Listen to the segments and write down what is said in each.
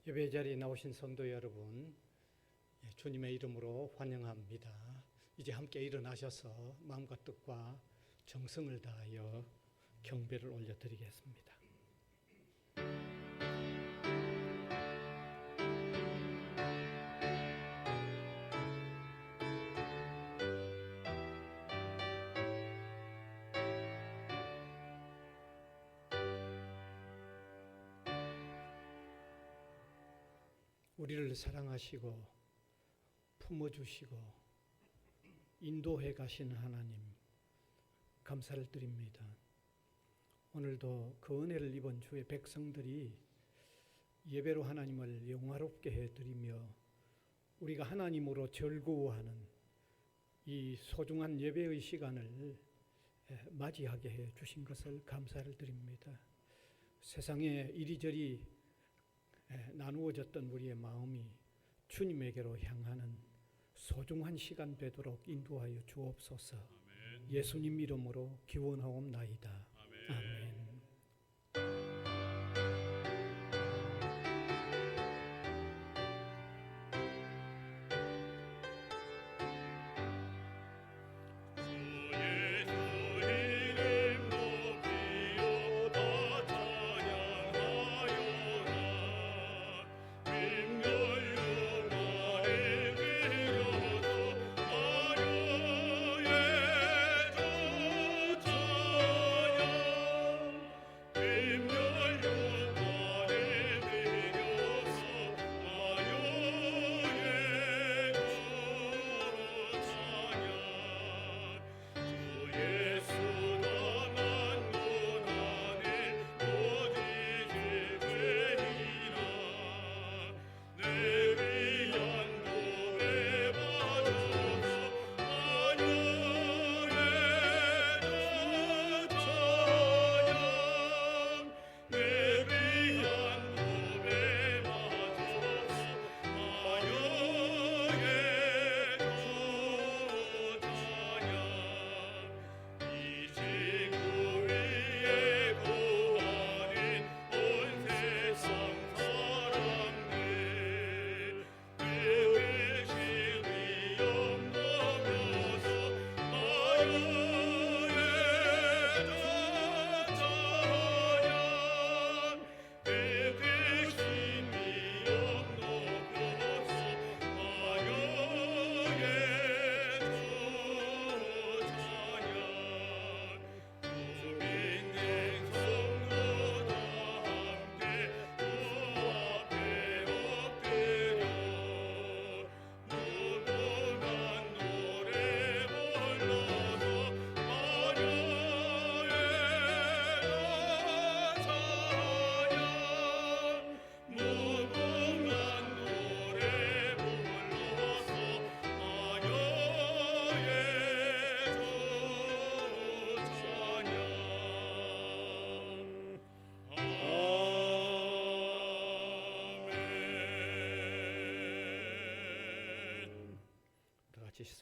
예배 자리에 나오신 성도 여러분, 주님의 이름으로 환영합니다. 이제 함께 일어나셔서 마음과 뜻과 정성을 다하여 경배를 올려드리겠습니다. 우리를 사랑하시고 품어주시고 인도해 가시는 하나님, 감사를 드립니다. 오늘도 그 은혜를 입은 주의 백성들이 예배로 하나님을 영화롭게 해드리며 우리가 하나님으로 즐거워하는 이 소중한 예배의 시간을 맞이하게 해 주신 것을 감사를 드립니다. 세상에 이리저리 나누어졌던 우리의 마음이 주님에게로 향하는 소중한 시간 되도록 인도하여 주옵소서. 아멘. 예수님 이름으로 기원하옵나이다. 아멘. 아멘.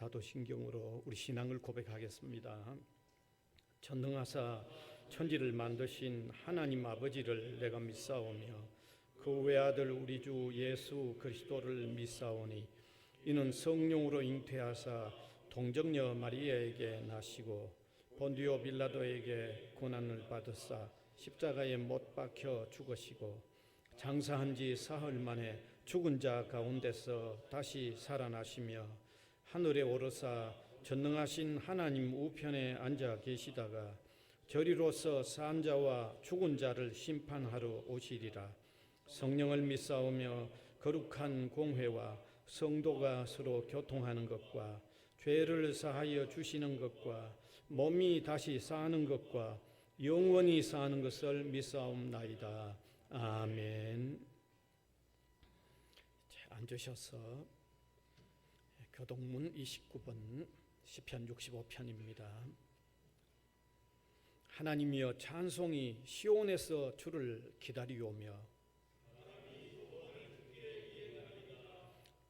사도신경으로 우리 신앙을 고백하겠습니다. 전능하사 천지를 만드신 하나님 아버지를 내가 믿사오며 그 외아들 우리 주 예수 그리스도를 믿사오니 이는 성령으로 잉태하사 동정녀 마리아에게 나시고 본디오 빌라도에게 고난을 받으사 십자가에 못 박혀 죽으시고 장사한 지 사흘 만에 죽은 자 가운데서 다시 살아나시며 하늘에 오르사 전능하신 하나님 우편에 앉아 계시다가 저리로서 산 자와 죽은 자를 심판하러 오시리라. 성령을 믿사오며 거룩한 공회와 성도가 서로 교통하는 것과 죄를 사하여 주시는 것과 몸이 다시 사는 것과 영원히 사는 것을 믿사옵나이다. 아멘. 앉으셔서 교동문 29번 시편 65편입니다. 하나님이여 찬송이 시온에서 주를 기다리오며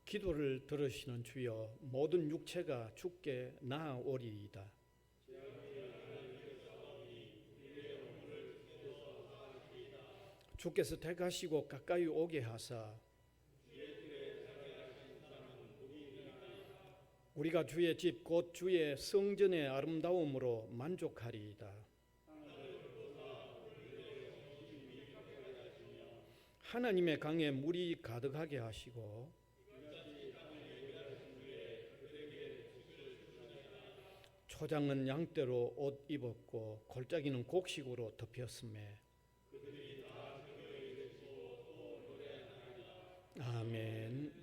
기도를 들으시는 주여 모든 육체가 주께 나아오리이다. 주께서 택하시고 가까이 오게 하사 우리가 주의 집 곧 주의 성전의 아름다움으로 만족하리이다. 하나님의 강에 물이 가득하게 하시고 초장은 양떼로 옷 입었고 골짜기는 곡식으로 덮였음에 아멘.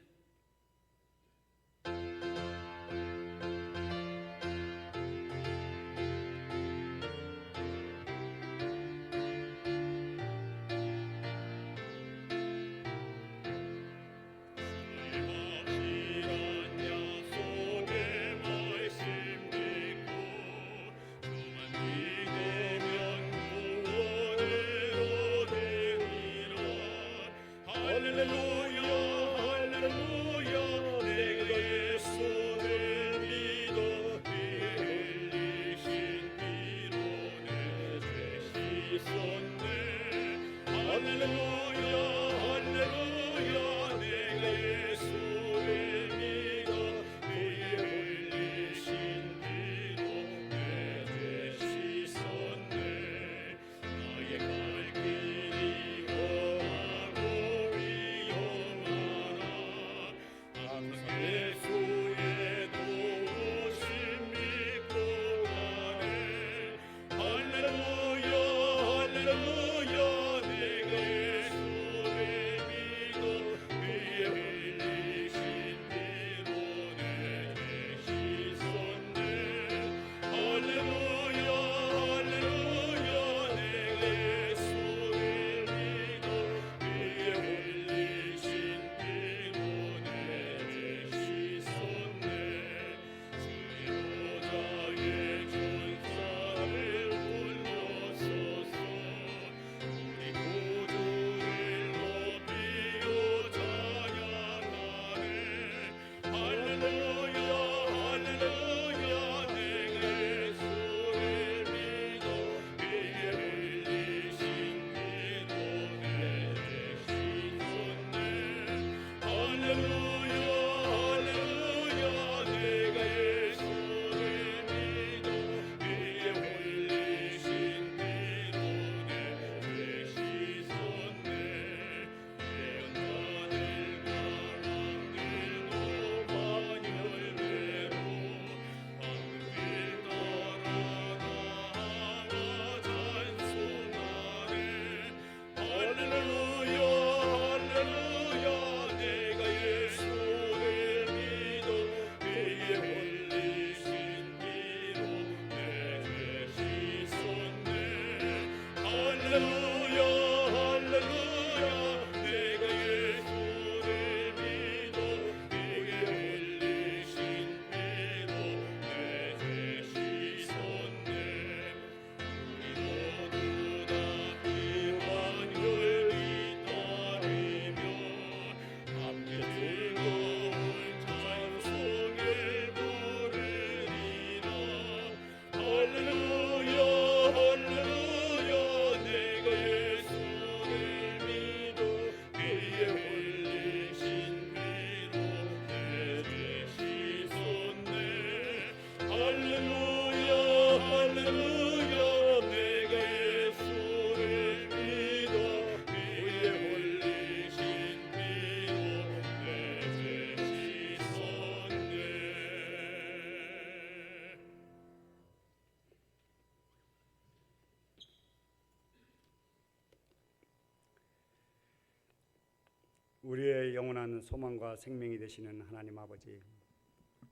우리의 영원한 소망과 생명이 되시는 하나님 아버지,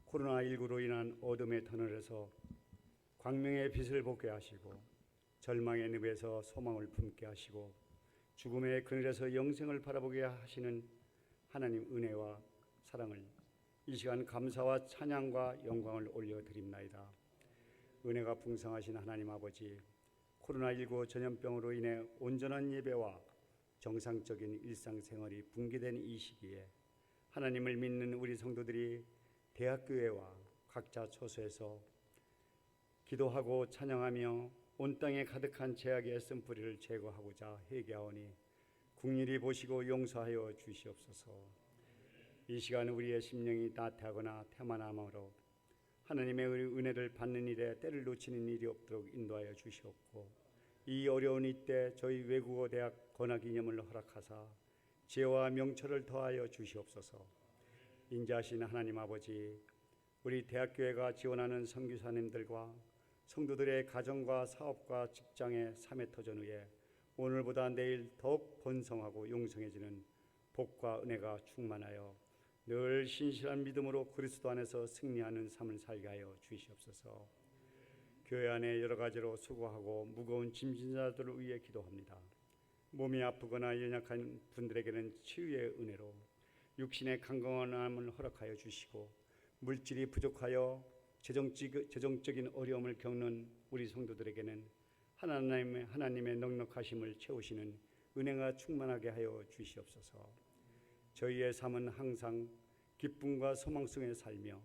코로나19로 인한 어둠의 터널에서 광명의 빛을 보게 하시고 절망의 늪에서 소망을 품게 하시고 죽음의 그늘에서 영생을 바라보게 하시는 하나님 은혜와 사랑을 이 시간 감사와 찬양과 영광을 올려드립나이다. 은혜가 풍성하신 하나님 아버지, 코로나19 전염병으로 인해 온전한 예배와 정상적인 일상생활이 붕괴된 이 시기에 하나님을 믿는 우리 성도들이 대학교회와 각자 처소에서 기도하고 찬양하며 온 땅에 가득한 죄악의 쓴뿌리를 제거하고자 회개하오니 국률이 보시고 용서하여 주시옵소서. 이 시간 우리의 심령이 나태하거나 태만함으로 하나님의 은혜를 받는 일에 때를 놓치는 일이 없도록 인도하여 주시옵고, 이 어려운 이때 저희 외국어 대학 권학기념을 허락하사 지혜와 명철을 더하여 주시옵소서. 인자하신 하나님 아버지, 우리 대학교회가 지원하는 선교사님들과 성도들의 가정과 사업과 직장의 삶의 터전 위에 오늘보다 내일 더욱 번성하고 용성해지는 복과 은혜가 충만하여 늘 신실한 믿음으로 그리스도 안에서 승리하는 삶을 살게 하여 주시옵소서. 교회 안에 여러 가지로 수고하고 무거운 짐진 자들을 위해 기도합니다. 몸이 아프거나 연약한 분들에게는 치유의 은혜로 육신의 강건함을 허락하여 주시고, 물질이 부족하여 재정적인 어려움을 겪는 우리 성도들에게는 하나님의 넉넉하심을 채우시는 은혜가 충만하게 하여 주시옵소서. 저희의 삶은 항상 기쁨과 소망 속에 살며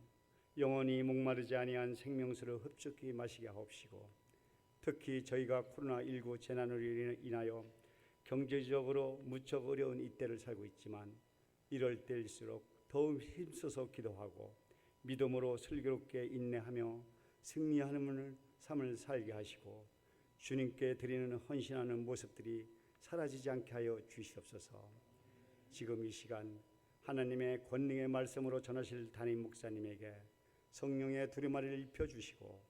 영원히 목마르지 아니한 생명수를 흡족히 마시게 하옵시고, 특히 저희가 코로나19 재난으로 인하여 경제적으로 무척 어려운 이때를 살고 있지만, 이럴 때일수록 더욱 힘써서 기도하고 믿음으로 슬기롭게 인내하며 승리하는 삶을 살게 하시고, 주님께 드리는 헌신하는 모습들이 사라지지 않게 하여 주시옵소서. 지금 이 시간 하나님의 권능의 말씀으로 전하실 담임 목사님에게 성령의 두루마리를 입혀주시고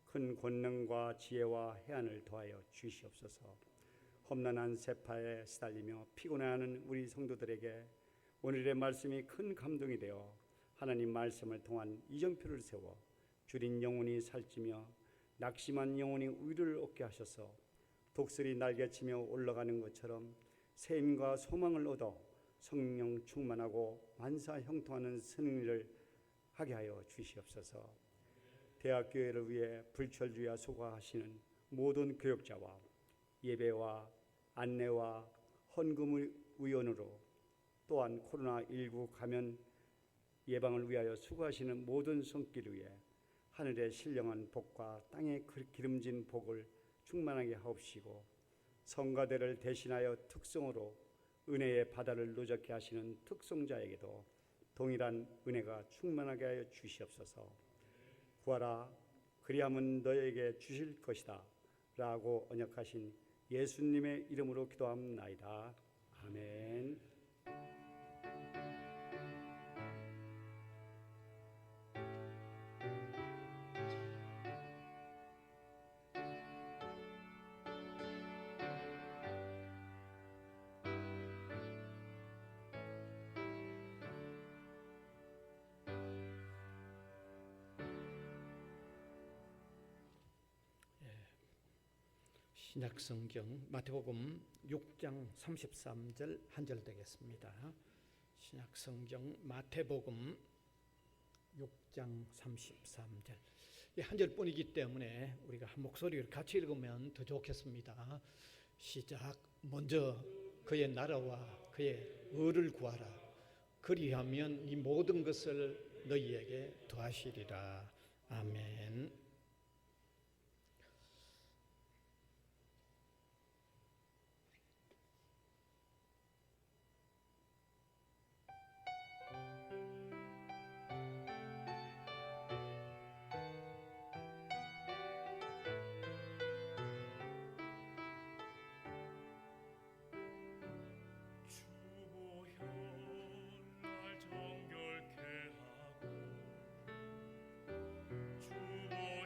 큰 권능과 지혜와 해안을 더하여 주시옵소서. 험난한 세파에 시달리며 피곤해하는 우리 성도들에게 오늘의 말씀이 큰 감동이 되어 하나님 말씀을 통한 이정표를 세워 줄인 영혼이 살찌며 낙심한 영혼이 위로를 얻게 하셔서 독수리 날개치며 올라가는 것처럼 새 힘과 소망을 얻어 성령 충만하고 만사 형통하는 승리를 하게 하여 주시옵소서. 대학교회를 위해 불철주야 수고하시는 모든 교역자와 예배와 안내와 헌금 위원으로, 또한 코로나19 감염 예방을 위하여 수고하시는 모든 손길 위에 하늘의 신령한 복과 땅의 기름진 복을 충만하게 하옵시고, 성가대를 대신하여 특성으로 은혜의 바다를 노젓게 하시는 특성자에게도 동일한 은혜가 충만하게 하여 주시옵소서. 구하라, 그리하면 너에게 주실 것이다 라고 언약하신 예수님의 이름으로 기도합나이다. 아멘. 신약성경 마태복음 6장 33절 한 절 되겠습니다. 신약성경 마태복음 6장 33절. 한 절뿐이기 때문에 우리가 한 목소리를 같이 읽으면 더 좋겠습니다. 시작. 먼저 그의 나라와 그의 의를 구하라. 그리하면 이 모든 것을 너희에게 더하시리라. 아멘. 주보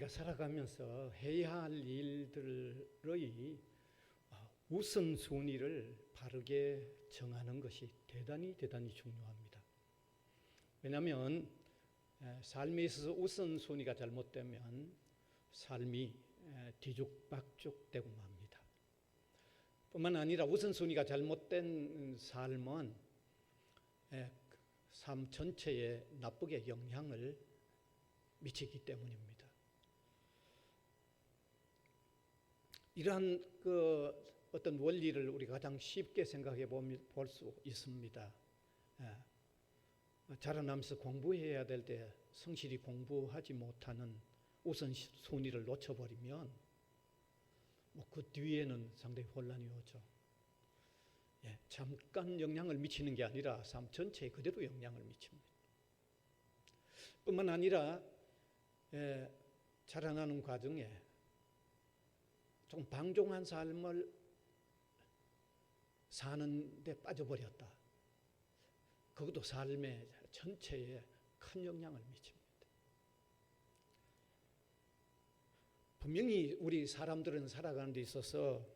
우리가 살아가면서 해야 할 일들의 우선순위를 바르게 정하는 것이 대단히 중요합니다. 왜냐하면 삶에 있어서 우선순위가 잘못되면 삶이 뒤죽박죽되고 맙니다. 뿐만 아니라 우선순위가 잘못된 삶은 삶 전체에 나쁘게 영향을 미치기 때문입니다. 이러한 어떤 원리를 우리가 가장 쉽게 생각해 볼 수 있습니다. 자라나면서 공부해야 될 때 성실히 공부하지 못하는 우선순위를 놓쳐버리면 그 뒤에는 상당히 혼란이 오죠. 잠깐 영향을 미치는 게 아니라 삶 전체에 그대로 영향을 미칩니다. 뿐만 아니라 자라나는 과정에 좀 방종한 삶을 사는 데 빠져버렸다. 그것도 삶의 전체에 큰 영향을 미칩니다. 분명히 우리 사람들은 살아가는 데 있어서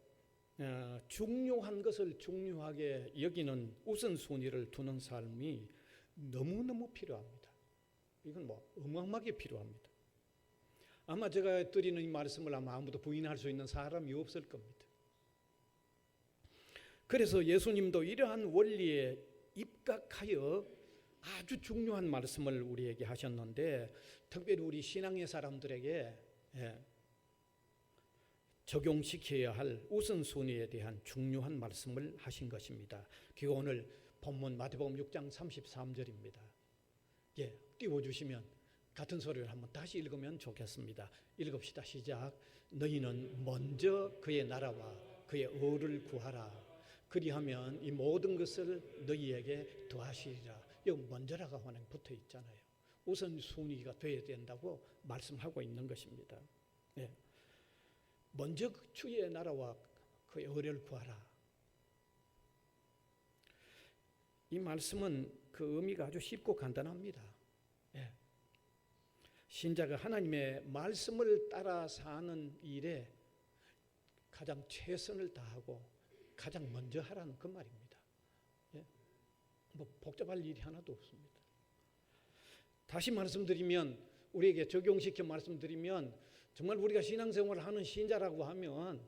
중요한 것을 중요하게 여기는 우선순위를 두는 삶이 너무너무 필요합니다. 이건 어마어마하게 필요합니다. 아마 제가 드리는 이 말씀을 아무도 부인할 수 있는 사람이 없을 겁니다. 그래서 예수님도 이러한 원리에 입각하여 아주 중요한 말씀을 우리에게 하셨는데, 특별히 우리 신앙의 사람들에게 적용시켜야 할 우선순위에 대한 중요한 말씀을 하신 것입니다. 그게 오늘 본문 마태복음 6장 33절입니다. 띄워주시면 같은 소리를 한번 다시 읽으면 좋겠습니다. 읽읍시다. 시작. 너희는 먼저 그의 나라와 그의 의를 구하라. 그리하면 이 모든 것을 너희에게 더하시리라. 여기 먼저라가 하나 붙어 있잖아요. 우선순위가 되어야 된다고 말씀하고 있는 것입니다. 먼저 주의 나라와 그의 의를 구하라. 이 말씀은 그 의미가 아주 쉽고 간단합니다. 신자가 하나님의 말씀을 따라 사는 일에 가장 최선을 다하고 가장 먼저 하라는 그 말입니다. 복잡할 일이 하나도 없습니다. 다시 말씀드리면, 우리에게 적용시켜 말씀드리면, 정말 우리가 신앙생활을 하는 신자라고 하면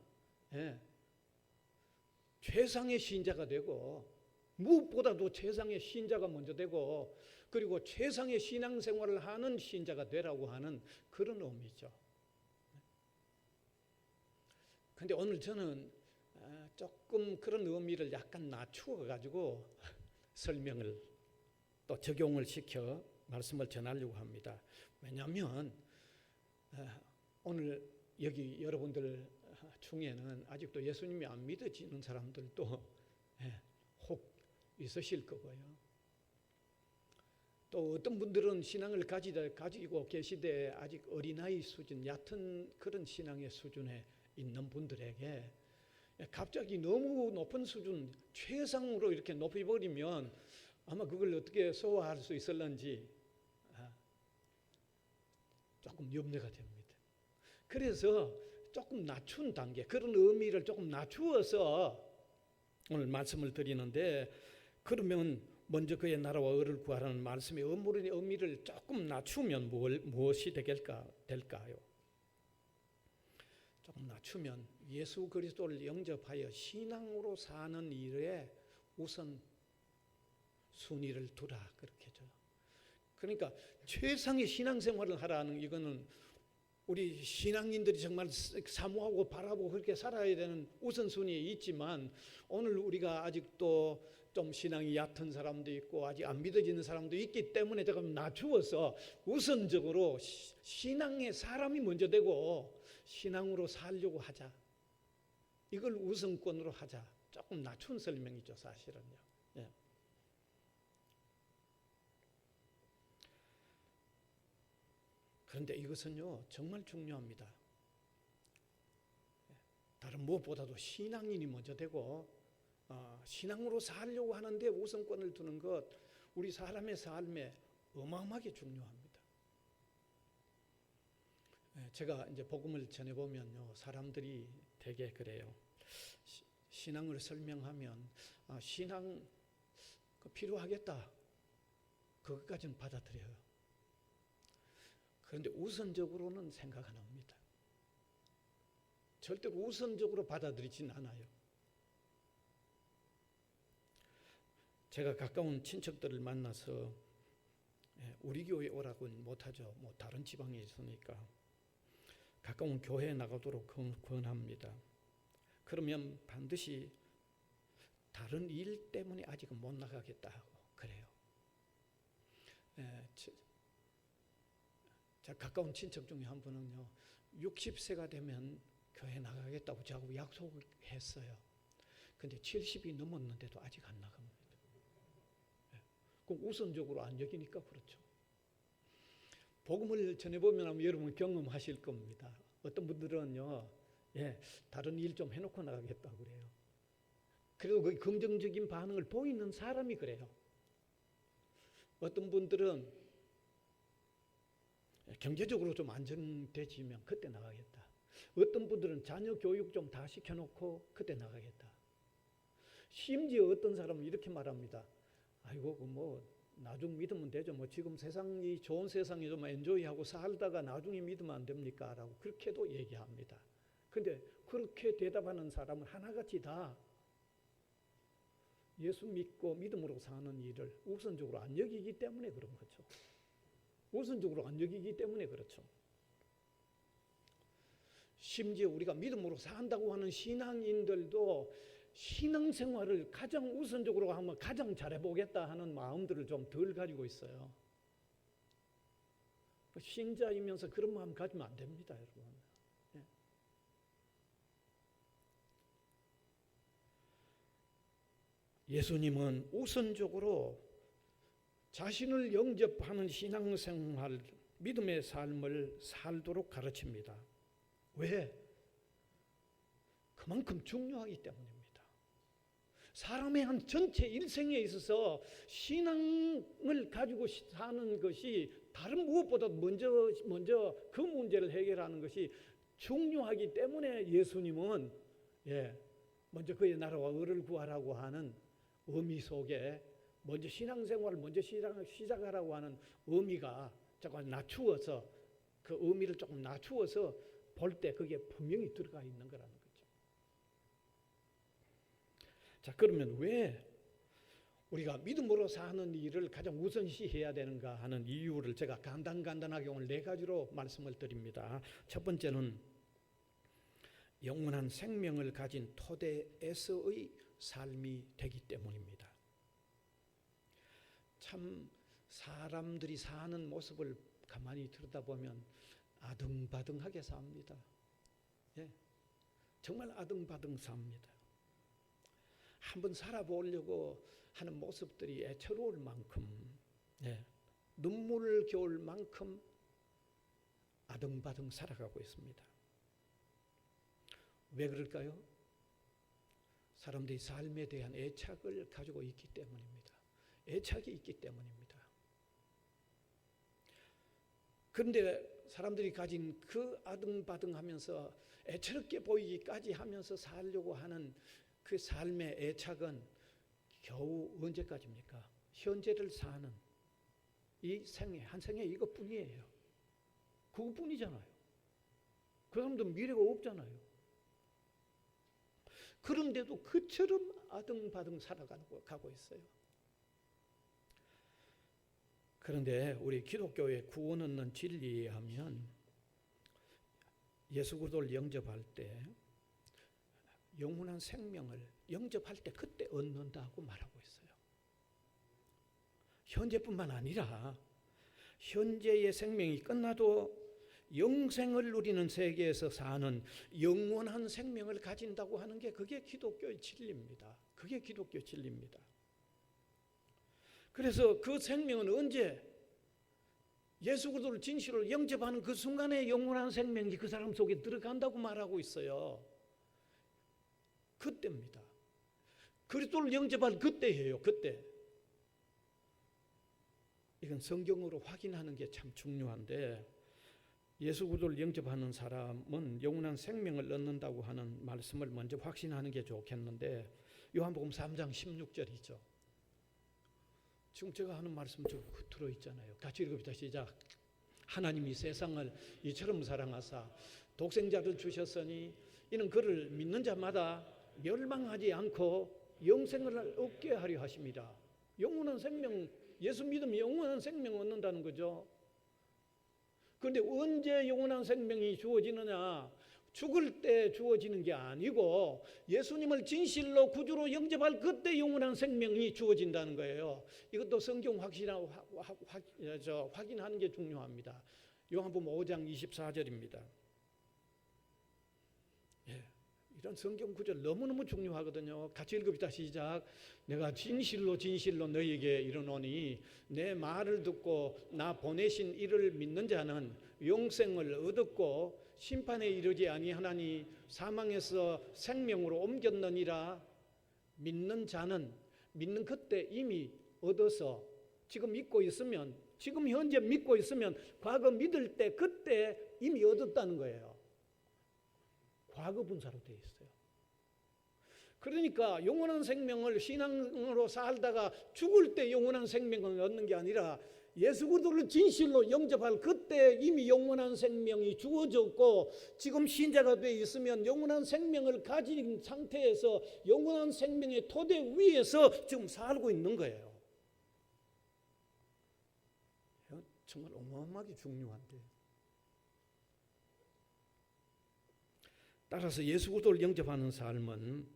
최상의 신자가 되고, 무엇보다도 최상의 신자가 먼저 되고, 그리고 최상의 신앙생활을 하는 신자가 되라고 하는 그런 의미죠. 그런데 오늘 저는 조금 그런 의미를 약간 낮추어 가지고 설명을 또 적용을 시켜 말씀을 전하려고 합니다. 왜냐하면 오늘 여기 여러분들 중에는 아직도 예수님이 안 믿어지는 사람들도 혹 있으실 거고요. 또 어떤 분들은 신앙을 가지고 계시되 아직 어린아이 수준, 얕은 그런 신앙의 수준에 있는 분들에게 갑자기 너무 높은 수준, 최상으로 이렇게 높여버리면 아마 그걸 어떻게 소화할 수 있을런지 조금 염려가 됩니다. 그래서 조금 낮춘 단계, 그런 의미를 조금 낮추어서 오늘 말씀을 드리는데, 그러면 먼저 그의 나라와 의를 구하라는 말씀의 의미를 조금 낮추면 무엇이 될까요? 조금 낮추면 예수 그리스도를 영접하여 신앙으로 사는 일에 우선 순위를 두라, 그렇게죠. 그러니까 최상의 신앙생활을 하라는, 이거는 우리 신앙인들이 정말 사모하고 바라보고 그렇게 살아야 되는 우선순위에 있지만, 오늘 우리가 아직도 좀 신앙이 얕은 사람도 있고 아직 안 믿어지는 사람도 있기 때문에 조금 낮추어서 우선적으로 신앙의 사람이 먼저 되고 신앙으로 살려고 하자, 이걸 우선권으로 하자, 조금 낮춘 설명이죠, 사실은요. 그런데 이것은요 정말 중요합니다. 다른 무엇보다도 신앙인이 먼저 되고 신앙으로 살려고 하는데 우선권을 두는 것, 우리 사람의 삶에 어마어마하게 중요합니다. 제가 이제 복음을 전해 보면요, 사람들이 되게 그래요. 신앙을 설명하면 신앙 필요하겠다. 그것까지는 받아들여요. 그런데 우선적으로는 생각 안 합니다. 절대로 우선적으로 받아들이진 않아요. 제가 가까운 친척들을 만나서 우리 교회 오라고는 못하죠. 뭐 다른 지방에 있으니까 가까운 교회에 나가도록 권합니다. 그러면 반드시 다른 일 때문에 아직은 못 나가겠다 하고 그래요. 자, 가까운 친척 중에 한 분은요, 60세가 되면 교회 나가겠다고 저하고 약속을 했어요. 근데 70이 넘었는데도 아직 안 나갑니다. 그럼 우선적으로 안 여기니까 그렇죠. 복음을 전해보면 여러분 경험하실 겁니다. 어떤 분들은요, 다른 일 좀 해놓고 나가겠다고 그래요. 그래도 그 긍정적인 반응을 보이는 사람이 그래요. 어떤 분들은 경제적으로 좀 안정돼지면 그때 나가겠다. 어떤 분들은 자녀 교육 좀 다 시켜놓고 그때 나가겠다. 심지어 어떤 사람은 이렇게 말합니다. 아이고 뭐 나중 믿으면 되죠. 뭐 지금 세상이 좋은 세상에 좀 엔조이하고 살다가 나중에 믿으면 안 됩니까? 라고 그렇게도 얘기합니다. 근데 그렇게 대답하는 사람은 하나같이 다 예수 믿고 믿음으로 사는 일을 우선적으로 안 여기기 때문에 그런 거죠. 우선적으로 안 여기기 때문에 그렇죠. 심지어 우리가 믿음으로 산다고 하는 신앙인들도 신앙생활을 가장 우선적으로 하면 가장 잘해보겠다 하는 마음들을 좀 덜 가지고 있어요. 신자이면서 그런 마음 가지면 안 됩니다, 여러분. 예수님은 우선적으로 자신을 영접하는 신앙생활, 믿음의 삶을 살도록 가르칩니다. 왜? 그만큼 중요하기 때문입니다. 사람의 한 전체 일생에 있어서 신앙을 가지고 사는 것이 다른 무엇보다 먼저 그 문제를 해결하는 것이 중요하기 때문에 예수님은 먼저 그의 나라와 의를 구하라고 하는 의미 속에 먼저 신앙생활을 먼저 시작하라고 하는 의미가 조금 낮추어서 그 의미를 조금 낮추어서 볼 때 그게 분명히 들어가 있는 거라는 거죠. 자, 그러면 왜 우리가 믿음으로 사는 일을 가장 우선시해야 되는가 하는 이유를 제가 간단하게 오늘 4가지로 말씀을 드립니다. 첫 번째는 영원한 생명을 가진 토대에서의 삶이 되기 때문입니다. 참 사람들이 사는 모습을 가만히 들여다보면 아등바등하게 삽니다. 정말 아등바등 삽니다. 한번 살아보려고 하는 모습들이 애처로울 만큼, 눈물겨울 만큼 아등바등 살아가고 있습니다. 왜 그럴까요? 사람들이 삶에 대한 애착을 가지고 있기 때문입니다. 애착이 있기 때문입니다. 그런데 사람들이 가진 그 아등바등하면서 애처롭게 보이기까지 하면서 살려고 하는 그 삶의 애착은 겨우 언제까지입니까? 현재를 사는 이 생애, 한 생애 이것뿐이에요. 그것뿐이잖아요. 그 사람도 미래가 없잖아요. 그런데도 그처럼 아등바등 살아가고 있어요. 그런데 우리 기독교의 구원 얻는 진리에 하면 예수 그리스도를 영접할 때 영원한 생명을 영접할 때 그때 얻는다고 말하고 있어요. 현재뿐만 아니라 현재의 생명이 끝나도 영생을 누리는 세계에서 사는 영원한 생명을 가진다고 하는 게 그게 기독교의 진리입니다. 그게 기독교의 진리입니다. 그래서 그 생명은 언제 예수 그리스도를 진실로 영접하는 그 순간에 영원한 생명이 그 사람 속에 들어간다고 말하고 있어요. 그때입니다. 그리스도를 영접할 그때예요. 그때. 이건 성경으로 확인하는 게 참 중요한데 예수 그리스도를 영접하는 사람은 영원한 생명을 얻는다고 하는 말씀을 먼저 확신하는 게 좋겠는데 요한복음 3장 16절이죠. 지금 제가 하는 말씀 좀 들어있잖아요. 같이 읽읍시다. 시작. 하나님이 세상을 이처럼 사랑하사 독생자를 주셨으니 이는 그를 믿는 자마다 멸망하지 않고 영생을 얻게 하려 하십니다. 영원한 생명, 예수 믿으면 영원한 생명 얻는다는 거죠. 그런데 언제 영원한 생명이 주어지느냐? 죽을 때 주어지는 게 아니고 예수님을 진실로 구주로 영접할 그때 영원한 생명이 주어진다는 거예요. 이것도 성경 확인하는 게 중요합니다. 요한복음 5장 24절입니다. 예, 이런 성경 구절 너무너무 중요하거든요. 같이 읽읍시다. 시작. 내가 진실로 진실로 너희에게 이르노니 내 말을 듣고 나 보내신 이를 믿는 자는 영생을 얻었고 심판에 이르지 아니하나니 사망에서 생명으로 옮겼느니라. 믿는 자는 믿는 그때 이미 얻어서 지금 믿고 있으면, 지금 현재 믿고 있으면 과거 믿을 때 그때 이미 얻었다는 거예요. 과거 분사로 되어 있어요. 그러니까 영원한 생명을 신앙으로 살다가 죽을 때 영원한 생명을 얻는 게 아니라 예수 그리스도를 진실로 영접할 그때 이미 영원한 생명이 주어졌고 지금 신자가 되어 있으면 영원한 생명을 가진 상태에서 영원한 생명의 토대 위에서 지금 살고 있는 거예요. 정말 어마어마하게 중요한데, 따라서 예수 그리스도를 영접하는 삶은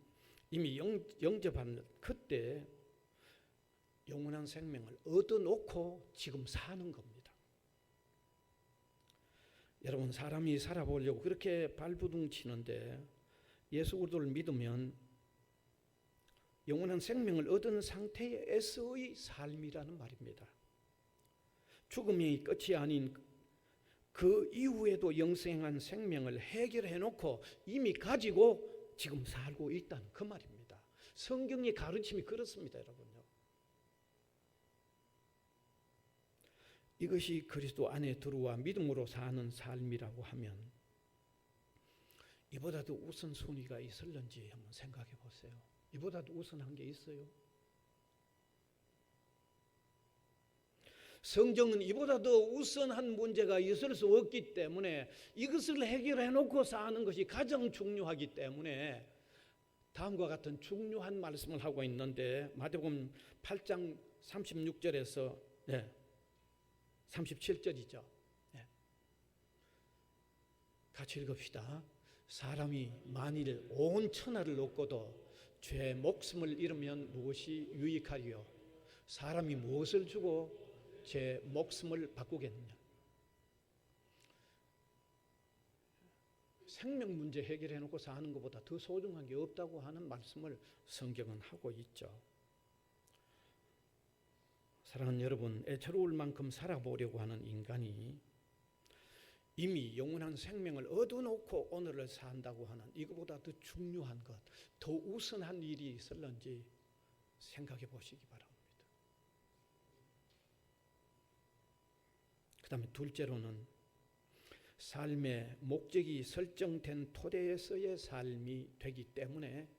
이미 영접한 그때 영원한 생명을 얻어놓고 지금 사는 겁니다. 여러분, 사람이 살아보려고 그렇게 발부둥 치는데 예수 그리스도를 믿으면 영원한 생명을 얻은 상태에서의 삶이라는 말입니다. 죽음이 끝이 아닌 그 이후에도 영생한 생명을 해결해 놓고 이미 가지고 지금 살고 있다는 그 말입니다. 성경의 가르침이 그렇습니다, 여러분요. 이것이 그리스도 안에 들어와 믿음으로 사는 삶이라고 하면 이보다도 우선순위가 있을런지 한번 생각해 보세요. 이보다도 우선한 게 있어요? 성경은 이보다도 우선한 문제가 있을 수 없기 때문에 이것을 해결해 놓고 사는 것이 가장 중요하기 때문에 다음과 같은 중요한 말씀을 하고 있는데 마태복음 8장 36절에서 37절이죠. 같이 읽읍시다. 사람이 만일 온 천하를 얻고도 죄 목숨을 잃으면 무엇이 유익하리요? 사람이 무엇을 주고 제 목숨을 바꾸겠느냐? 생명 문제 해결해 놓고 사는 것보다 더 소중한 게 없다고 하는 말씀을 성경은 하고 있죠. 사랑하는 여러분, 애처로울 만큼 살아보려고 하는 인간이 이미 영원한 생명을 얻어놓고 오늘을 산다고 하는 이거보다 더 중요한 것, 더 우선한 일이 있을런지 생각해 보시기 바랍니다. 그 다음에 둘째로는 삶의 목적이 설정된 토대에서의 삶이 되기 때문에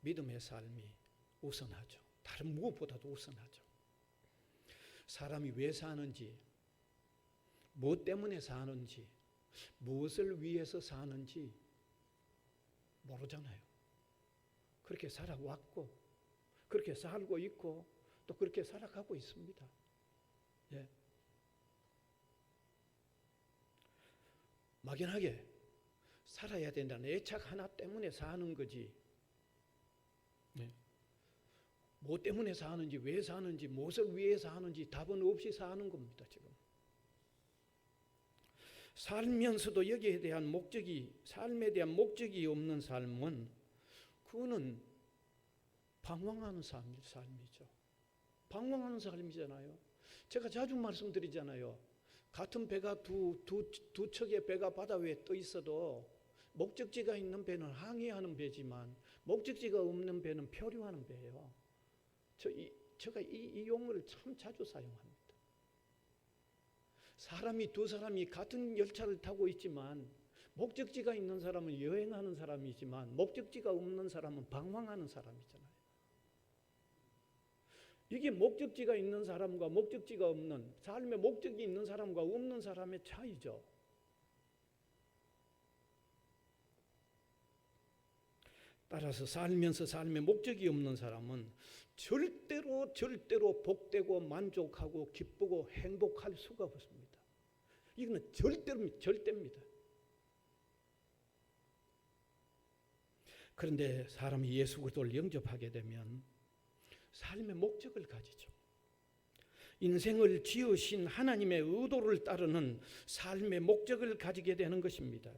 믿음의 삶이 우선하죠. 다른 무엇보다도 우선하죠. 사람이 왜 사는지, 무엇 때문에 사는지, 무엇을 위해서 사는지 모르잖아요. 그렇게 살아왔고 그렇게 살고 있고 또 그렇게 살아가고 있습니다. 예. 막연하게 살아야 된다는 애착 하나 때문에 사는 거지. 네. 뭐 때문에 사는지, 왜 사는지, 무엇을 위해 사는지 답은 없이 사는 겁니다, 지금. 살면서도 여기에 대한 목적이, 삶에 대한 목적이 없는 삶은 그거는 방황하는 삶이죠. 방황하는 삶이잖아요. 제가 자주 말씀드리잖아요. 같은 배가 두 척의 배가 바다 위에 떠 있어도 목적지가 있는 배는 항해하는 배지만 목적지가 없는 배는 표류하는 배예요. 제가 이 용어를 참 자주 사용합니다. 두 사람이 같은 열차를 타고 있지만 목적지가 있는 사람은 여행하는 사람이지만 목적지가 없는 사람은 방황하는 사람이잖아요. 이게 목적지가 있는 사람과 목적지가 없는, 삶의 목적이 있는 사람과 없는 사람의 차이죠. 따라서 살면서 삶의 목적이 없는 사람은 절대로 복되고 만족하고 기쁘고 행복할 수가 없습니다. 이거는 절대입니다. 그런데 사람이 예수 그리스도를 영접하게 되면 삶의 목적을 가지죠. 인생을 지으신 하나님의 의도를 따르는 삶의 목적을 가지게 되는 것입니다.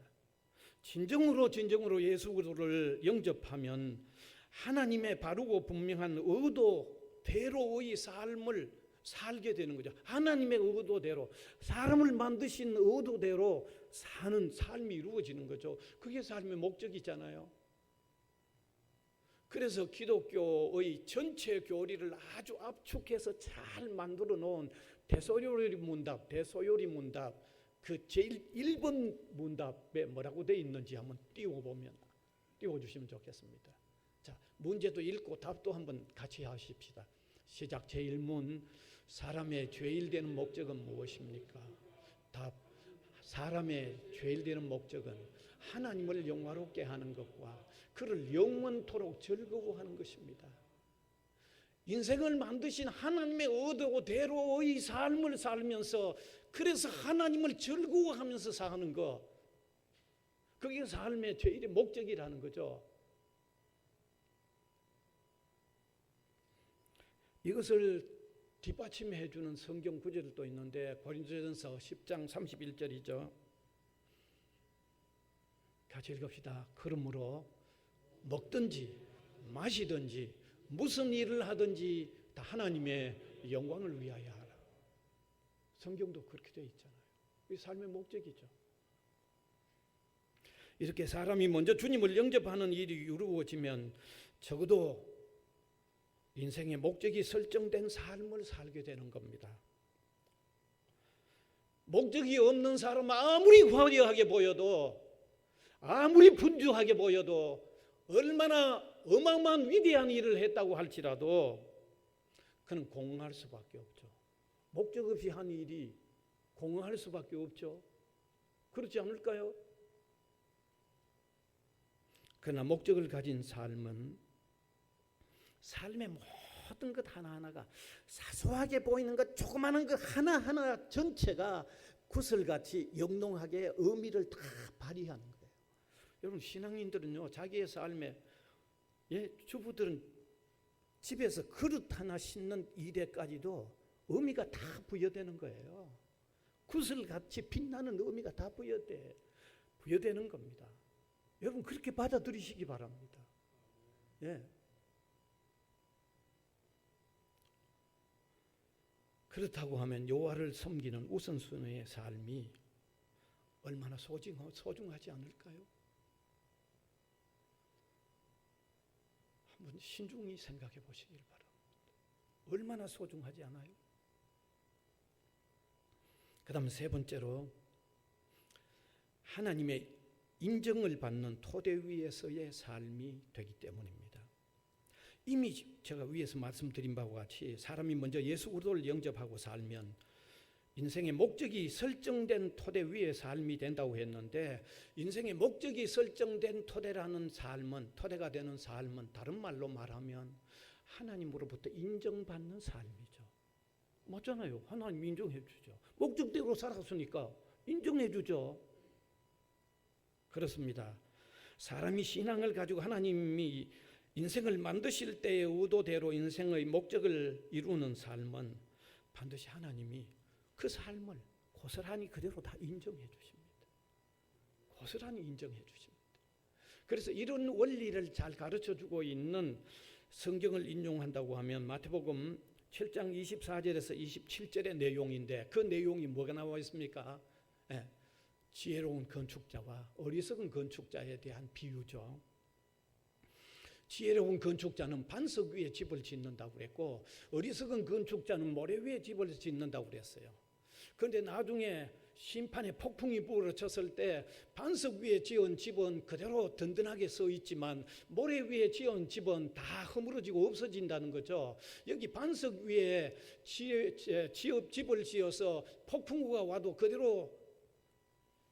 진정으로 예수 그리스도를 영접하면 하나님의 바르고 분명한 의도대로의 삶을 살게 되는 거죠. 하나님의 의도대로, 사람을 만드신 의도대로 사는 삶이 이루어지는 거죠. 그게 삶의 목적이잖아요. 그래서 기독교의 전체 교리를 아주 압축해서 잘 만들어 놓은 대소요리 문답, 그 제일 1번 문답에 뭐라고 되어 있는지 한번 띄워주시면 좋겠습니다. 자, 문제도 읽고 답도 한번 같이 하십시다. 시작. 제1문, 사람의 죄일되는 목적은 무엇입니까? 답. 사람의 죄일되는 목적은 하나님을 영화롭게 하는 것과 그를 영원토록 즐거워하는 것입니다. 인생을 만드신 하나님의 의도대로의 삶을 살면서 그래서 하나님을 즐거워하면서 사는 것, 그게 삶의 제일의 목적이라는 거죠. 이것을 뒷받침해 주는 성경 구절도 있는데 고린도전서 10장 31절이죠. 같이 읽읍시다. 그러므로 먹든지 마시든지 무슨 일을 하든지 다 하나님의 영광을 위하여 하라. 성경도 그렇게 되어 있잖아요. 이 삶의 목적이죠. 이렇게 사람이 먼저 주님을 영접하는 일이 이루어지면 적어도 인생의 목적이 설정된 삶을 살게 되는 겁니다. 목적이 없는 사람은 아무리 화려하게 보여도, 아무리 분주하게 보여도, 얼마나 어마어마한 위대한 일을 했다고 할지라도 그는 공허할 수밖에 없죠. 목적 없이 한 일이 공허할 수밖에 없죠. 그렇지 않을까요? 그러나 목적을 가진 삶은 삶의 모든 것 하나하나가, 사소하게 보이는 것, 조그마한 것 하나하나 전체가 구슬같이 영롱하게 의미를 다 발휘하는 거예요. 여러분, 신앙인들은요, 자기의 삶에, 주부들은 집에서 그릇 하나 씻는 일에까지도 의미가 다 부여되는 거예요. 구슬같이 빛나는 의미가 다 부여되는 겁니다. 여러분, 그렇게 받아들이시기 바랍니다. 그렇다고 하면 여호와를 섬기는 우선순위의 삶이 얼마나 소중하지 않을까요? 한번 신중히 생각해 보시길 바랍니다. 얼마나 소중하지 않아요? 그 다음 세 번째로, 하나님의 인정을 받는 토대 위에서의 삶이 되기 때문입니다. 이미 제가 위에서 말씀드린 바와 같이 사람이 먼저 예수 그리스도를 영접하고 살면 인생의 목적이 설정된 토대 위의 삶이 된다고 했는데, 인생의 목적이 설정된 토대가 되는 삶은 다른 말로 말하면 하나님으로부터 인정받는 삶이죠. 맞잖아요. 하나님 인정해 주죠. 목적대로 살았으니까 인정해 주죠. 그렇습니다. 사람이 신앙을 가지고 하나님이 인생을 만드실 때의 의도대로 인생의 목적을 이루는 삶은 반드시 하나님이 그 삶을 고스란히 그대로 다 인정해 주십니다. 고스란히 인정해 주십니다. 그래서 이런 원리를 잘 가르쳐주고 있는 성경을 인용한다고 하면 마태복음 7장 24절에서 27절의 내용인데, 그 내용이 뭐가 나와 있습니까? 지혜로운 건축자와 어리석은 건축자에 대한 비유죠. 지혜로운 건축자는 반석 위에 집을 짓는다고 그랬고, 어리석은 건축자는 모래 위에 집을 짓는다고 그랬어요. 그런데 나중에 심판의 폭풍이 불어쳤을 때 반석 위에 지은 집은 그대로 든든하게 서 있지만 모래 위에 지은 집은 다 허물어지고 없어진다는 거죠. 여기 반석 위에 집을 지어서 폭풍우가 와도 그대로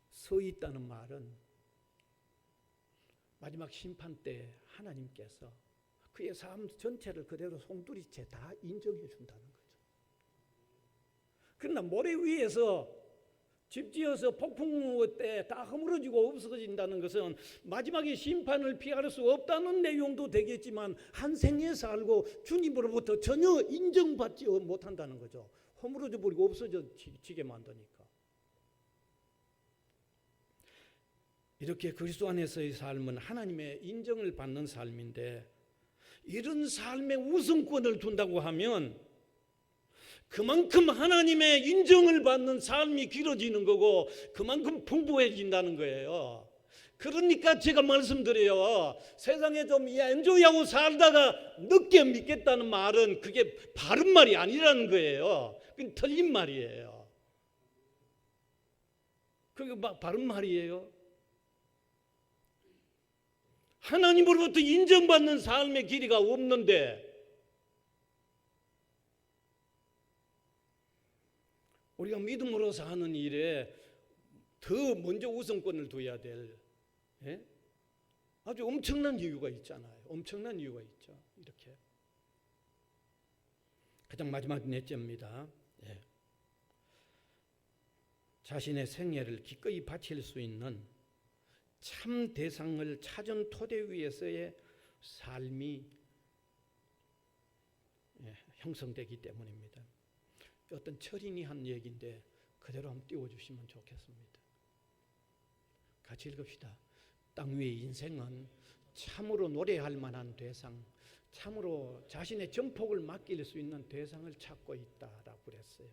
서 있다는 말은 마지막 심판 때 하나님께서 그의 삶 전체를 그대로 송두리째 다 인정해 준다는 거죠. 그러나 모래 위에서 집 지어서 폭풍 때 다 허물어지고 없어진다는 것은 마지막에 심판을 피할 수 없다는 내용도 되겠지만 한 생에 살고 주님으로부터 전혀 인정받지 못한다는 거죠. 허물어져 버리고 없어지게 만드니까. 이렇게 그리스도 안에서의 삶은 하나님의 인정을 받는 삶인데, 이런 삶의 우선권을 둔다고 하면 그만큼 하나님의 인정을 받는 삶이 길어지는 거고 그만큼 풍부해진다는 거예요. 그러니까 제가 말씀드려요. 세상에 좀 엔조이하고 살다가 늦게 믿겠다는 말은 그게 바른 말이 아니라는 거예요. 그건 틀린 말이에요. 그게 바른 말이에요. 하나님으로부터 인정받는 삶의 길이가 없는데 우리가 믿음으로 사는 일에 더 먼저 우선권을 둬야 될 아주 엄청난 이유가 있잖아요. 엄청난 이유가 있죠. 이렇게 가장 마지막 넷째입니다. 자신의 생애를 기꺼이 바칠 수 있는 참 대상을 찾은 토대 위에서의 삶이 형성되기 때문입니다. 어떤 철인이 한 얘기인데 그대로 한번 띄워주시면 좋겠습니다. 같이 읽읍시다. 땅 위의 인생은 참으로 노래할 만한 대상, 참으로 자신의 전폭을 맡길 수 있는 대상을 찾고 있다라고 그랬어요.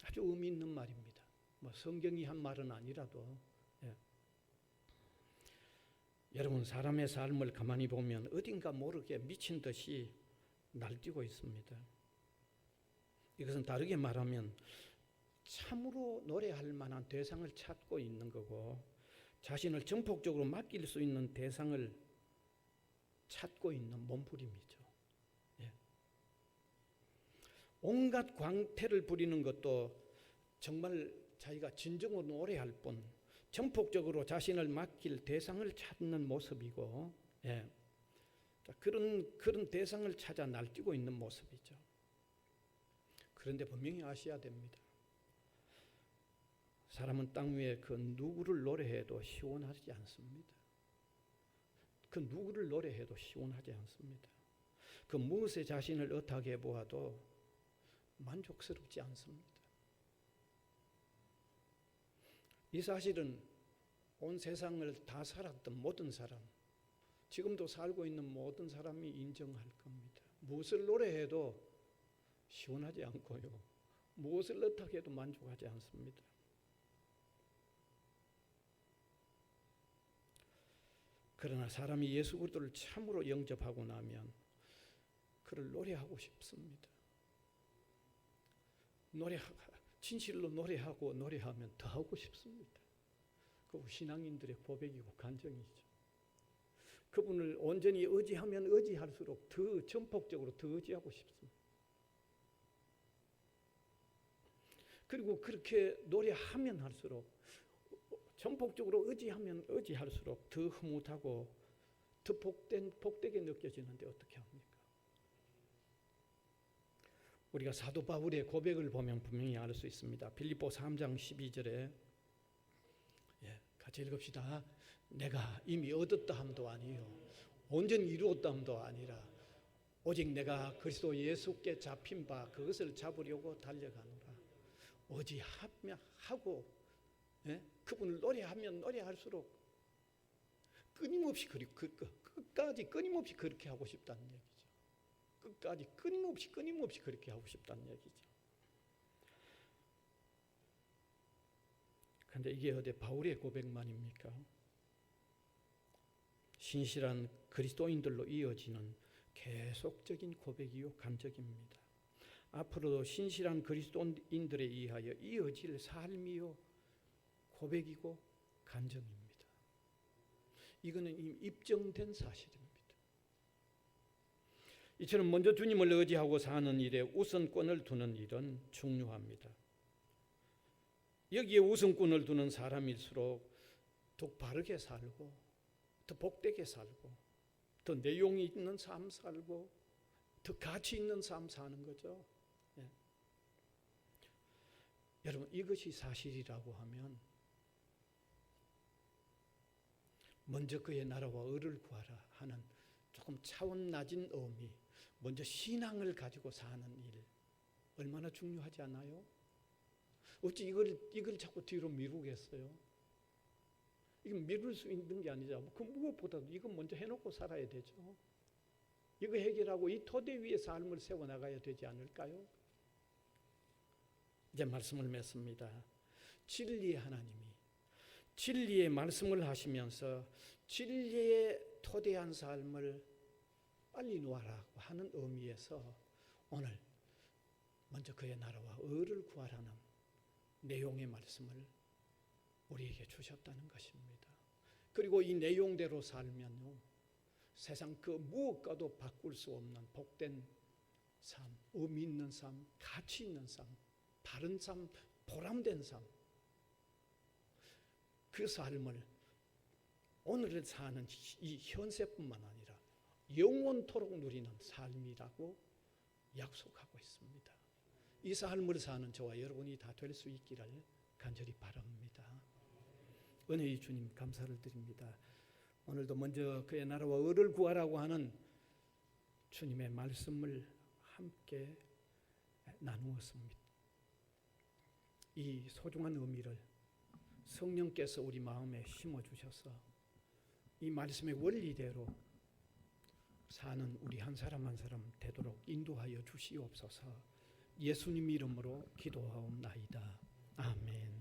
아주 의미 있는 말입니다. 뭐 성경이 한 말은 아니라도 여러분, 사람의 삶을 가만히 보면 어딘가 모르게 미친 듯이 날뛰고 있습니다. 이것은 다르게 말하면 참으로 노래할 만한 대상을 찾고 있는 거고, 자신을 전폭적으로 맡길 수 있는 대상을 찾고 있는 몸부림이죠. 온갖 광태를 부리는 것도 정말 자기가 진정으로 노래할 뿐 전폭적으로 자신을 맡길 대상을 찾는 모습이고, 그런 대상을 찾아 날뛰고 있는 모습이죠. 그런데 분명히 아셔야 됩니다. 사람은 땅 위에 그 누구를 노래해도 시원하지 않습니다. 그 누구를 노래해도 시원하지 않습니다. 그 무엇에 자신을 의탁해 보아도 만족스럽지 않습니다. 이 사실은 온 세상을 다 살았던 모든 사람, 지금도 살고 있는 모든 사람이 인정할 겁니다. 무엇을 노래해도 시원하지 않고요, 무엇을 의탁해도 만족하지 않습니다. 그러나 사람이 예수 그리스도를 참으로 영접하고 나면 그를 노래하고 싶습니다. 진실로 노래하면 더 하고 싶습니다. 그 신앙인들의 고백이고 간증이죠. 그분을 온전히 의지하면 의지할수록 더 전폭적으로 더 의지하고 싶습니다. 그리고 그렇게 노래하면 할수록, 전폭적으로 의지하면 의지할수록 더 흐뭇하고 더 복되게 느껴지는데 어떻게 합니까? 우리가 사도 바울의 고백을 보면 분명히 알 수 있습니다. 빌립보 3장 12절에 같이 읽읍시다. 내가 이미 얻었다 함도 아니요 온전히 이루었다 함도 아니라 오직 내가 그리스도 예수께 잡힌 바 그것을 잡으려고 달려가노라. 하고 그분을 노래하면 노래할수록 끊임없이 끝까지 끊임없이 그렇게 하고 싶다는 얘기죠. 끝까지 끊임없이 그렇게 하고 싶다는 얘기죠. 그런데 이게 어디 바울의 고백만입니까? 신실한 그리스도인들로 이어지는 계속적인 고백이요 간증입니다. 앞으로도 신실한 그리스도인들에 의하여 이어질 삶이요 고백이고 간증입니다. 이거는 이미 입증된 사실입니다. 이처럼 먼저 주님을 의지하고 사는 일에 우선권을 두는 일은 중요합니다. 여기에 우선권을 두는 사람일수록 더 바르게 살고 더 복되게 살고 더 내용이 있는 삶 살고 더 가치 있는 삶 사는 거죠. 예. 여러분 이것이 사실이라고 하면 먼저 그의 나라와 의를 구하라 하는 조금 차원 낮은 의미, 먼저 신앙을 가지고 사는 일 얼마나 중요하지 않아요? 어찌 이걸 자꾸 뒤로 미루겠어요? 이건 미룰 수 있는 게 아니죠. 그 무엇보다도 이건 먼저 해놓고 살아야 되죠. 이거 해결하고 이 토대 위에 삶을 세워나가야 되지 않을까요? 이제 말씀을 맺습니다. 진리의 하나님이 진리의 말씀을 하시면서 진리의 토대한 삶을 빨리 놓아라고 하는 의미에서 오늘 먼저 그의 나라와 의를 구하라는 내용의 말씀을 우리에게 주셨다는 것입니다. 그리고 이 내용대로 살면요, 세상 그 무엇과도 바꿀 수 없는 복된 삶, 의미 있는 삶, 가치 있는 삶, 바른 삶, 보람된 삶, 그 삶을 오늘을 사는 이 현세뿐만 아니라 영원토록 누리는 삶이라고 약속하고 있습니다. 이 삶을 사는 저와 여러분이 다 될 수 있기를 간절히 바랍니다. 은혜의 주님 감사를 드립니다. 오늘도 먼저 그의 나라와 의를 구하라고 하는 주님의 말씀을 함께 나누었습니다. 이 소중한 의미를 성령께서 우리 마음에 심어주셔서 이 말씀의 원리대로 사는 우리 한 사람 한 사람 되도록 인도하여 주시옵소서. 예수님 이름으로 기도하옵나이다. 아멘.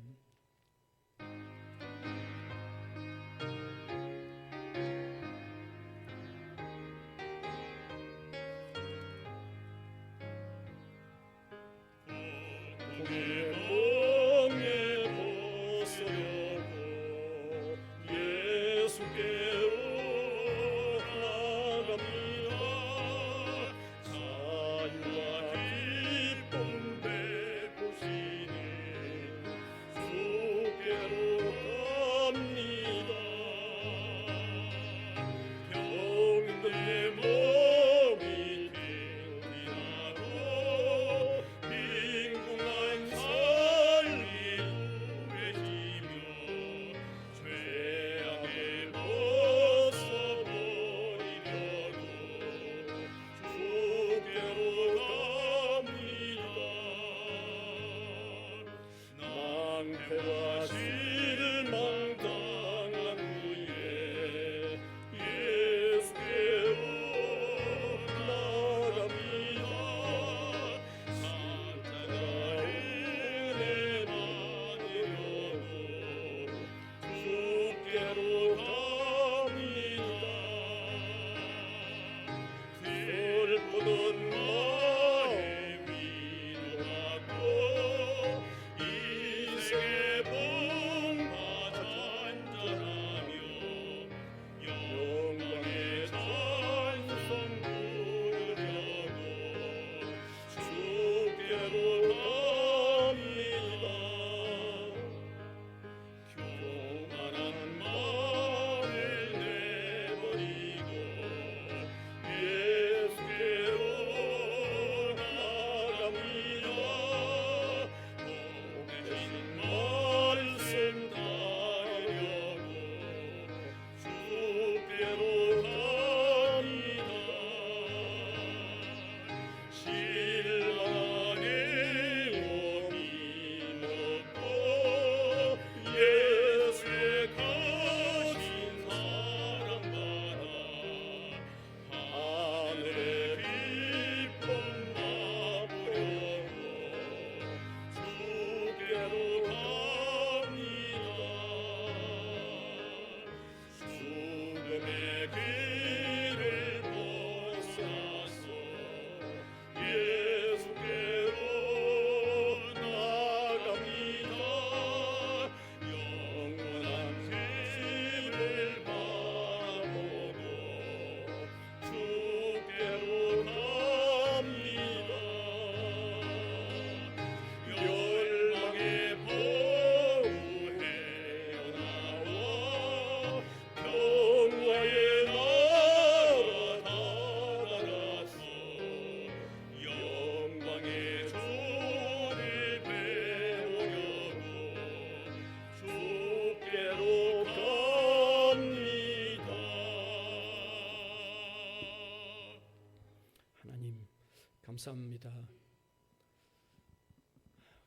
감사합니다.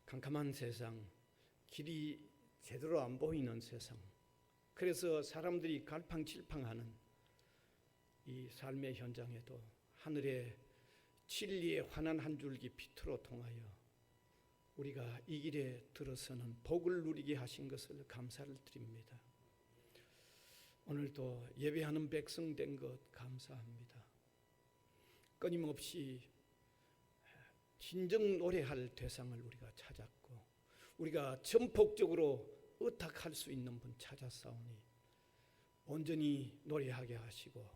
캄캄한 세상, 길이 제대로 안 보이는 세상, 그래서 사람들이 갈팡질팡하는 이 삶의 현장에도 하늘의 진리의 환한 한 줄기 빛으로 통하여 우리가 이 길에 들어서는 복을 누리게 하신 것을 감사를 드립니다. 오늘도 예배하는 백성 된 것 감사합니다. 끊임없이 진정 노래할 대상을 우리가 찾았고 우리가 전폭적으로 의탁할 수 있는 분 찾았사오니 온전히 노래하게 하시고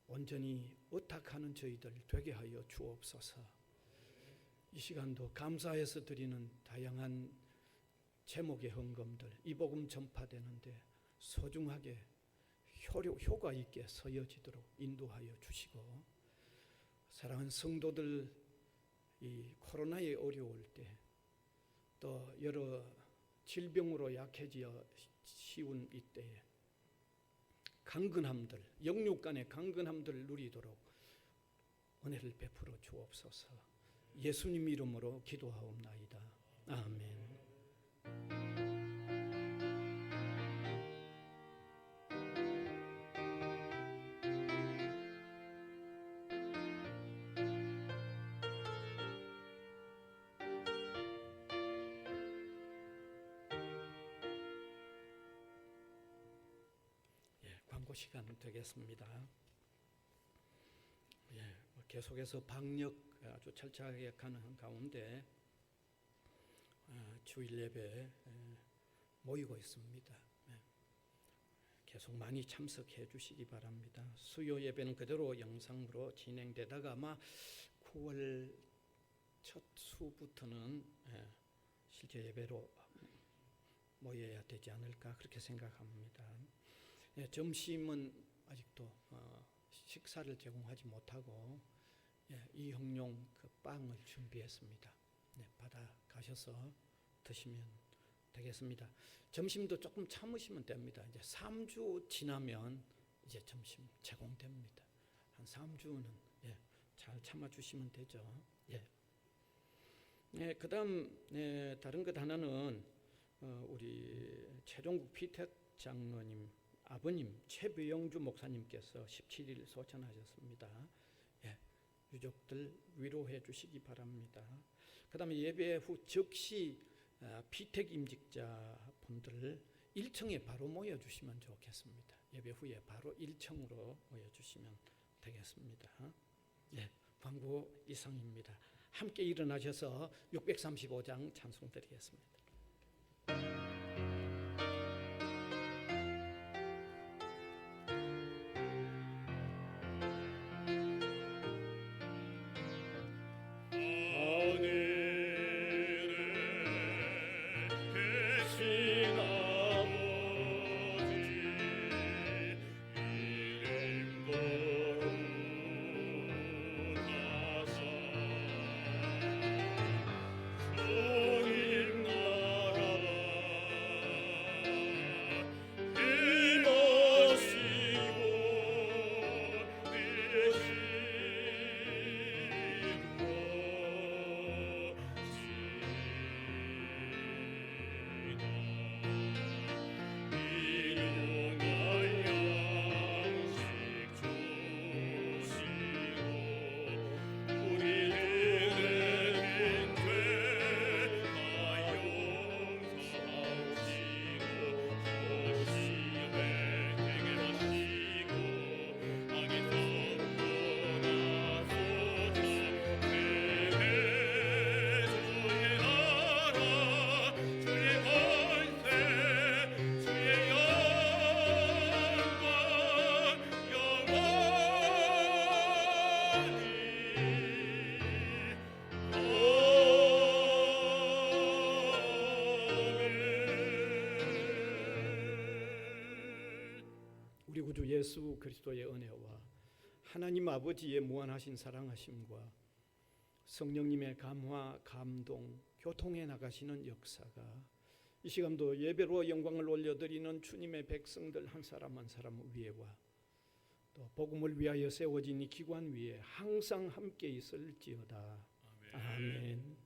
온전히 의탁하는 저희들 되게 하여 주옵소서. 이 시간도 감사해서 드리는 다양한 제목의 헌금들 이 복음 전파되는데 소중하게 효과 있게 서여지도록 인도하여 주시고 사랑하는 성도들 이 코로나에 어려울 때 또 여러 질병으로 약해지어 쉬운 이때에 강건함들 영육 간의 강건함들을 누리도록 은혜를 베풀어 주옵소서. 예수님 이름으로 기도하옵나이다. 아멘. 광고 시간 되겠습니다. 계속해서 방역 아주 철저하게 가는 가운데 주일 예배 모이고 있습니다. 계속 많이 참석해 주시기 바랍니다. 수요 예배는 그대로 영상으로 진행되다가 아마 9월 첫 수부터는 실제 예배로 모여야 되지 않을까 그렇게 생각합니다. 점심은 아직도 식사를 제공하지 못하고 이형용 그 빵을 준비했습니다. 받아가셔서 드시면 되겠습니다. 점심도 조금 참으시면 됩니다. 이제 3주 지나면 이제 점심 제공됩니다. 한 3주는 잘 참아주시면 되죠. 그다음 다른 것 하나는 우리 최종국 피택 장로님 아버님 최배영주 목사님께서 17일 소천하셨습니다. 유족들 위로해 주시기 바랍니다. 그 다음에 예배 후 즉시 피택 임직자분들 1층에 바로 모여주시면 좋겠습니다. 예배 후에 바로 1층으로 모여주시면 되겠습니다. 광고 이상입니다. 함께 일어나셔서 635장 찬송 드리겠습니다. 우리 구주 예수 그리스도의 은혜와 하나님 아버지의 무한하신 사랑하심과 성령님의 감화, 감동, 교통해 나가시는 역사가 이 시간도 예배로 영광을 올려드리는 주님의 백성들 한 사람 한 사람 위에와 또 복음을 위하여 세워진 이 기관 위에 항상 함께 있을지어다. 아멘.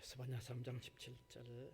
스바냐 3장 17절